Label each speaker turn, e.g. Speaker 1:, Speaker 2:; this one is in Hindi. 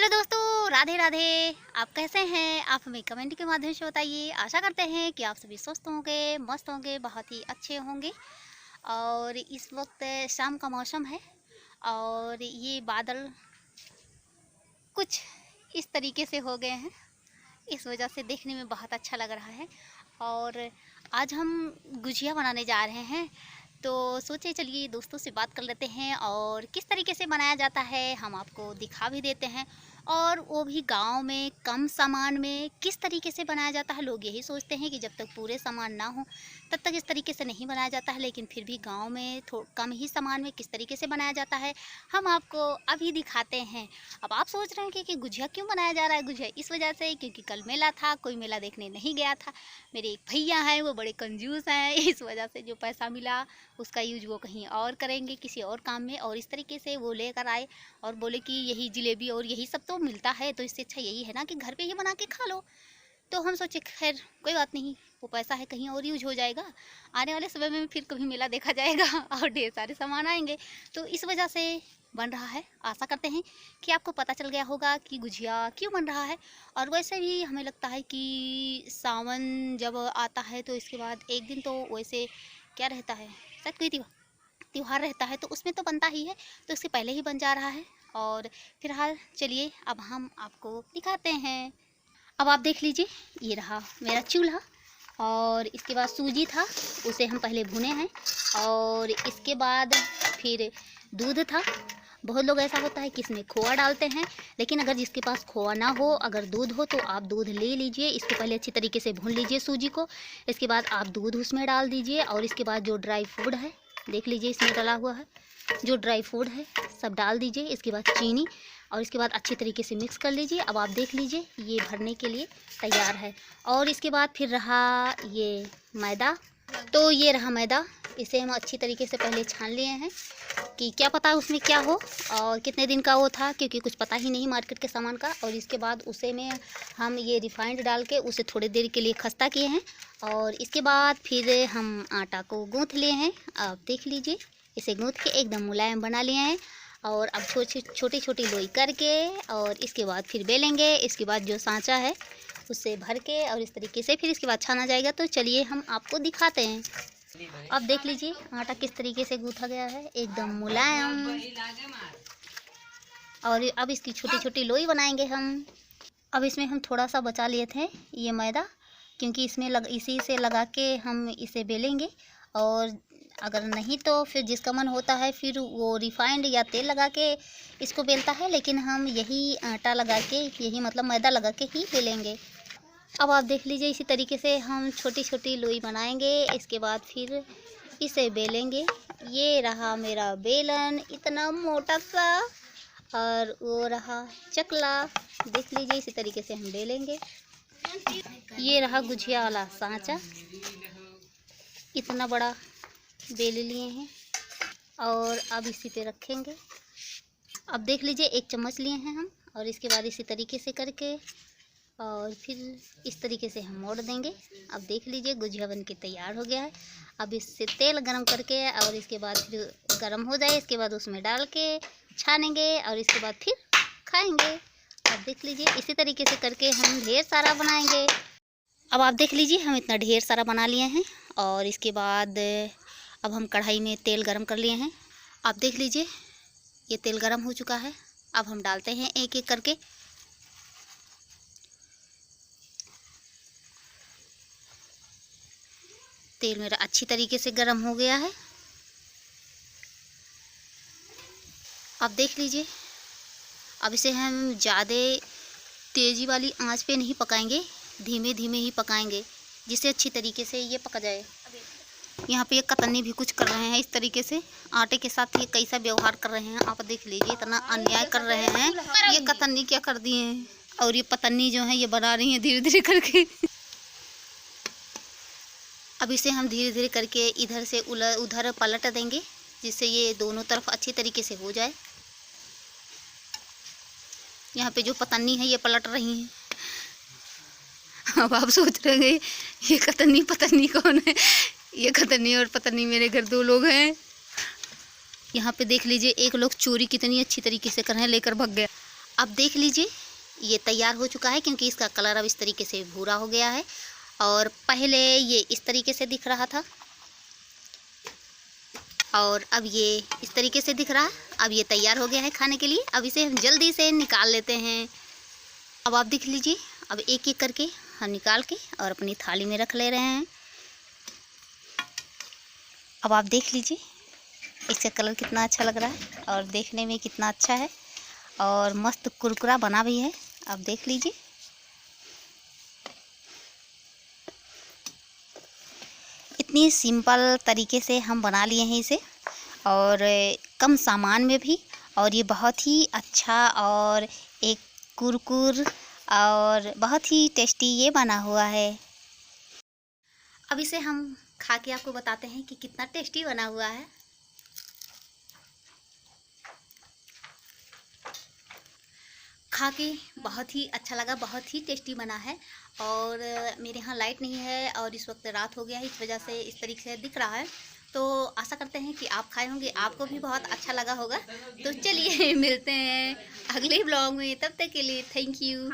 Speaker 1: हेलो दोस्तों, राधे राधे। आप कैसे हैं? आप हमें कमेंट के माध्यम से बताइए। आशा करते हैं कि आप सभी स्वस्थ होंगे, मस्त होंगे, बहुत ही अच्छे होंगे। और इस वक्त शाम का मौसम है और ये बादल कुछ इस तरीके से हो गए हैं, इस वजह से देखने में बहुत अच्छा लग रहा है। और आज हम गुजिया बनाने जा रहे हैं, तो सोचे चलिए दोस्तों से बात कर लेते हैं और किस तरीके से बनाया जाता है हम आपको दिखा भी देते हैं। और वो भी गांव में कम सामान में किस तरीके से बनाया जाता है। लोग यही सोचते हैं कि जब तक पूरे सामान ना हो तब तक इस तरीके से नहीं बनाया जाता है, लेकिन फिर भी गांव में कम ही सामान में किस तरीके से बनाया जाता है हम आपको अभी दिखाते हैं। अब आप सोच रहे हैं कि गुजिया क्यों बनाया जा रहा है। गुजिया इस वजह से क्योंकि कल मेला था, कोई मेला देखने नहीं गया था। मेरे एक भैया हैं, वो बड़े कंजूस हैं, इस वजह से जो पैसा मिला उसका यूज वो कहीं और करेंगे, किसी और काम में। और इस तरीके से वो लेकर आए और बोले कि यही जलेबी और यही सब तो मिलता है, तो इससे अच्छा यही है ना कि घर पे ही बना के खा लो। तो हम सोचे खैर कोई बात नहीं, वो पैसा है कहीं और यूज हो जाएगा, आने वाले समय में फिर कभी मेला देखा जाएगा और ढेर सारे सामान आएंगे। तो इस वजह से बन रहा है। आशा करते हैं कि आपको पता चल गया होगा कि गुजिया क्यों बन रहा है। और वैसे भी हमें लगता है कि सावन जब आता है तो इसके बाद एक दिन तो वैसे क्या रहता है, शायद कोई त्योहार रहता है, तो उसमें तो बनता ही है, तो उससे पहले ही बन जा रहा है। और फिलहाल चलिए अब हम आपको दिखाते हैं। अब आप देख लीजिए, ये रहा मेरा चूल्हा और इसके बाद सूजी था, उसे हम पहले भुने हैं। और इसके बाद फिर दूध था। बहुत लोग ऐसा होता है कि इसमें खोआ डालते हैं, लेकिन अगर जिसके पास खोआ ना हो, अगर दूध हो तो आप दूध ले लीजिए। इसको पहले अच्छी तरीके से भून लीजिए सूजी को। इसके बाद आप दूध उसमें डाल दीजिए और इसके बाद जो ड्राई फ्रूट है देख लीजिए इसमें डला हुआ है, जो ड्राई फ्रूट है सब डाल दीजिए। इसके बाद चीनी और इसके बाद अच्छी तरीके से मिक्स कर लीजिए। अब आप देख लीजिए ये भरने के लिए तैयार है। और इसके बाद फिर रहा ये मैदा, तो ये रहा मैदा। इसे हम अच्छी तरीके से पहले छान लिए हैं कि क्या पता उसमें क्या हो और कितने दिन का वो था, क्योंकि कुछ पता ही नहीं मार्केट के सामान का। और इसके बाद उसे में हम ये रिफाइंड डाल के उसे थोड़ी देर के लिए खस्ता किए हैं। और इसके बाद फिर हम आटा को गूँथ लिए हैं। आप देख लीजिए इसे गूँथ के एकदम मुलायम बना लिए हैं। और अब छोटी छोटी लोई करके और इसके बाद फिर बेलेंगे। इसके बाद जो सांचा है उससे भर के और इस तरीके से फिर इसके बाद छाना जाएगा। तो चलिए हम आपको दिखाते हैं। अब देख लीजिए आटा किस तरीके से गूँथा गया है, एकदम मुलायम। और अब इसकी छोटी छोटी लोई बनाएंगे हम। अब इसमें हम थोड़ा सा बचा लिए थे ये मैदा, क्योंकि इसमें इसी से लगा के हम इसे बेलेंगे। और अगर नहीं तो फिर जिसका मन होता है फिर वो रिफाइंड या तेल लगा के इसको बेलता है, लेकिन हम यही आटा लगा के, यही मतलब मैदा लगा के ही बेलेंगे। अब आप देख लीजिए इसी तरीके से हम छोटी छोटी लोई बनाएंगे। इसके बाद फिर इसे बेलेंगे। ये रहा मेरा बेलन इतना मोटा सा, और वो रहा चकला। देख लीजिए इसी तरीके से हम बेलेंगे। ये रहा गुजिया वाला सांचा, इतना बड़ा बेल लिए हैं और अब इसी पे रखेंगे। अब देख लीजिए एक चम्मच लिए हैं हम, और इसके बाद इसी तरीके से करके और फिर इस तरीके से हम मोड़ देंगे। अब देख लीजिए गुजिया बन के तैयार हो गया है। अब इससे तेल गरम करके और इसके बाद फिर गरम हो जाए, इसके बाद उसमें डाल के छानेंगे और इसके बाद फिर खाएंगे। अब देख लीजिए इसी तरीके से करके हम ढेर सारा बनाएंगे। अब आप देख लीजिए हम इतना ढेर सारा बना लिए हैं और इसके बाद अब हम कढ़ाई में तेल गरम कर लिए हैं। आप देख लीजिए ये तेल गरम हो चुका है। अब हम डालते हैं एक एक करके। तेल मेरा अच्छी तरीके से गरम हो गया है। अब देख लीजिए अब इसे हम ज़्यादा तेज़ी वाली आंच पे नहीं पकाएंगे, धीमे धीमे ही पकाएंगे, जिससे अच्छी तरीके से ये पक जाए। यहाँ पे ये कतरनी भी कुछ कर रहे हैं इस तरीके से, आटे के साथ ये कैसा व्यवहार कर रहे हैं। आप देख लीजिए इतना अन्याय कर रहे हैं। ये कतरनी क्या कर दिए हैं, और ये पतन्नी जो है ये बना रही हैं धीरे धीरे करके। अब इसे हम धीरे धीरे करके इधर से उधर पलट देंगे, जिससे ये दोनों तरफ अच्छी तरीके से हो जाए। यहाँ पे जो पतन्नी है ये पलट रही हैं। अब आप सोच रहे हैं ये कतन्नी पतन्नी कौन है। ये कतन्नी और पतन्नी मेरे घर दो लोग हैं। यहाँ पे देख लीजिए एक लोग चोरी कितनी अच्छी तरीके से कर रहे हैं, लेकर भाग गया। अब देख लीजिए ये तैयार हो चुका है, क्योंकि इसका कलर अब इस तरीके से भूरा हो गया है और पहले ये इस तरीके से दिख रहा था और अब ये इस तरीके से दिख रहा है। अब ये तैयार हो गया है खाने के लिए। अब इसे हम जल्दी से निकाल लेते हैं। अब आप देख लीजिए, अब एक एक करके हम निकाल के और अपनी थाली में रख ले रहे हैं। अब आप देख लीजिए इसका कलर कितना अच्छा लग रहा है और देखने में कितना अच्छा है और मस्त कुरकुरा बना भी है। आप देख लीजिए। इतनी सिंपल तरीके से हम बना लिए हैं इसे और कम सामान में भी, और ये बहुत ही अच्छा और एक कुरकुर और बहुत ही टेस्टी ये बना हुआ है। अब इसे हम खा के आपको बताते हैं कि कितना टेस्टी बना हुआ है। खा के बहुत ही अच्छा लगा, बहुत ही टेस्टी बना है। और मेरे यहाँ लाइट नहीं है और इस वक्त रात हो गया है, इस वजह से इस तरीके से दिख रहा है। तो आशा करते हैं कि आप खाए होंगे, आपको भी बहुत अच्छा लगा होगा। तो चलिए मिलते हैं अगले ब्लॉग में, तब तक के लिए थैंक यू।